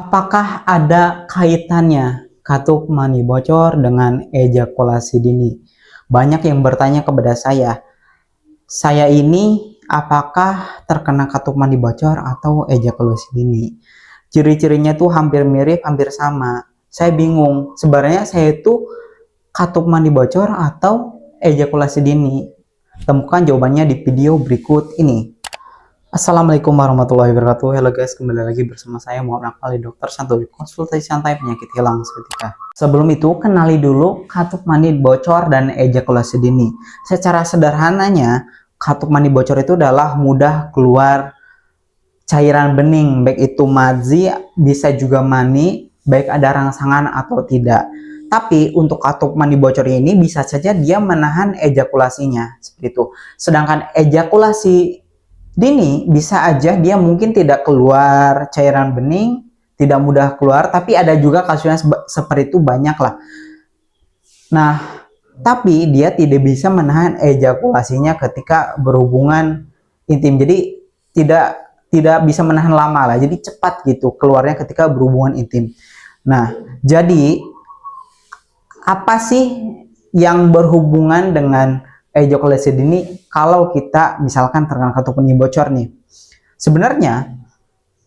Apakah ada kaitannya katup mani bocor dengan ejakulasi dini? Banyak yang bertanya kepada saya ini apakah terkena katup mani bocor atau ejakulasi dini? Ciri-cirinya tuh hampir mirip, hampir sama. Saya bingung, sebenarnya saya itu katup mani bocor atau ejakulasi dini? Temukan jawabannya di video berikut ini. Assalamualaikum warahmatullahi wabarakatuh. Halo guys, kembali lagi bersama saya Muhammad Akmal, dokter Santuy, konsultasi santai penyakit hilang seketika. Sebelum itu, kenali dulu katup mani bocor dan ejakulasi dini. Secara sederhananya, katup mani bocor itu adalah mudah keluar cairan bening, baik itu madzi, bisa juga mani, baik ada rangsangan atau tidak. Tapi untuk katup mani bocor ini bisa saja dia menahan ejakulasinya, seperti itu. Sedangkan ejakulasi dini bisa aja dia mungkin tidak keluar cairan bening, tidak mudah keluar, tapi ada juga kasusnya seperti itu, banyak lah. Nah, tapi dia tidak bisa menahan ejakulasinya ketika berhubungan intim. Jadi tidak bisa menahan lama lah. Jadi cepat gitu keluarnya ketika berhubungan intim. Nah, jadi apa sih yang berhubungan dengan ejakulasi dini kalau kita misalkan terkena katup mani bocor nih? Sebenarnya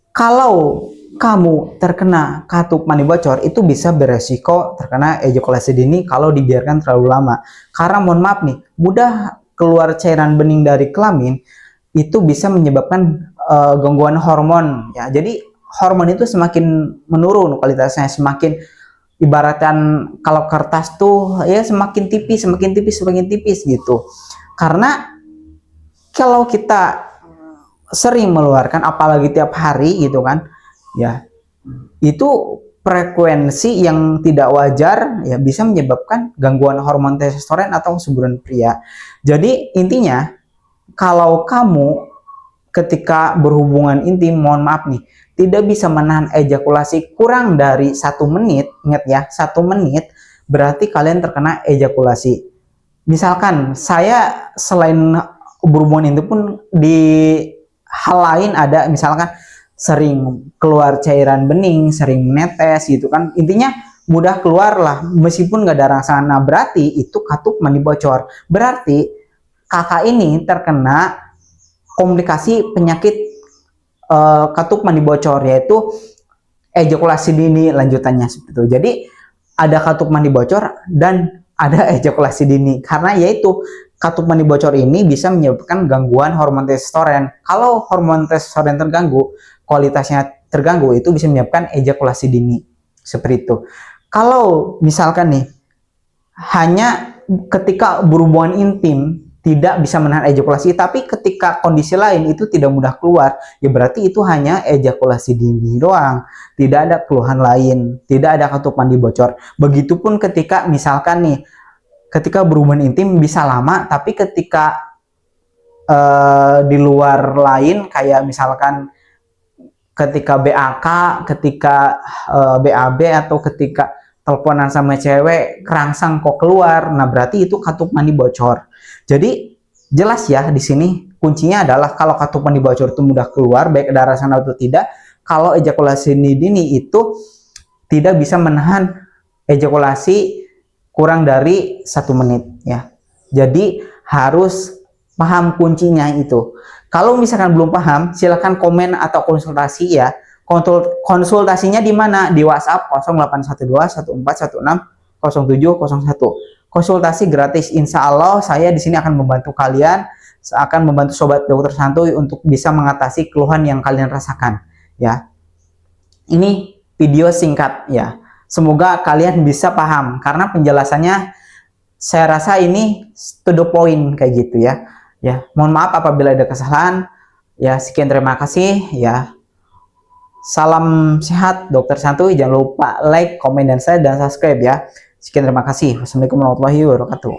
kalau kamu terkena katup mani bocor itu bisa beresiko terkena ejakulasi dini kalau dibiarkan terlalu lama. Karena mohon maaf nih, mudah keluar cairan bening dari kelamin itu bisa menyebabkan gangguan hormon ya. Jadi hormon itu semakin menurun kualitasnya, semakin ibaratkan kalau kertas tuh ya semakin tipis gitu. Karena kalau kita sering mengeluarkan apalagi tiap hari gitu kan ya, itu frekuensi yang tidak wajar ya bisa menyebabkan gangguan hormon testosteron atau kesuburan pria. Jadi intinya kalau kamu ketika berhubungan intim, mohon maaf nih, tidak bisa menahan ejakulasi kurang dari 1 menit, ingat ya, 1 menit, berarti kalian terkena ejakulasi. Misalkan saya selain berhubungan intim pun di hal lain ada, misalkan sering keluar cairan bening, sering menetes gitu kan, intinya mudah keluar lah meskipun nggak ada rangsangan. Nah, berarti itu katup mani bocor, berarti kakak ini terkena komplikasi penyakit katup mani bocor, yaitu ejakulasi dini lanjutannya seperti itu. Jadi ada katup mani bocor dan ada ejakulasi dini, karena yaitu katup mani bocor ini bisa menyebabkan gangguan hormon testosteron. Kalau hormon testosteron terganggu, kualitasnya terganggu, itu bisa menyebabkan ejakulasi dini seperti itu. Kalau misalkan nih hanya ketika berhubungan intim tidak bisa menahan ejakulasi, tapi ketika kondisi lain itu tidak mudah keluar, ya berarti itu hanya ejakulasi dini doang, tidak ada keluhan lain, tidak ada katup mani bocor. Begitupun ketika misalkan nih, ketika berhubungan intim bisa lama, tapi ketika di luar lain kayak misalkan ketika BAK, ketika BAB, atau ketika teleponan sama cewek kerangsang kok keluar, nah berarti itu katup mani bocor. Jadi jelas ya, di sini kuncinya adalah kalau katup mani bocor itu mudah keluar baik ada rangsangan atau tidak. Kalau ejakulasi dini itu tidak bisa menahan ejakulasi kurang dari 1 menit ya. Jadi harus paham kuncinya itu. Kalau misalkan belum paham, silahkan komen atau konsultasi ya. Konsultasinya di mana? Di WhatsApp 0812 1416 0701. Konsultasi gratis. Insya Allah saya di sini akan membantu kalian, akan membantu sobat dokter santuy untuk bisa mengatasi keluhan yang kalian rasakan ya. Ini video singkat ya. Semoga kalian bisa paham karena penjelasannya saya rasa ini to the point kayak gitu ya. Ya, mohon maaf apabila ada kesalahan. Ya, sekian terima kasih ya. Salam sehat dokter santuy. Jangan lupa like, komen, dan share dan subscribe ya. Sekian terima kasih. Wassalamualaikum warahmatullahi wabarakatuh.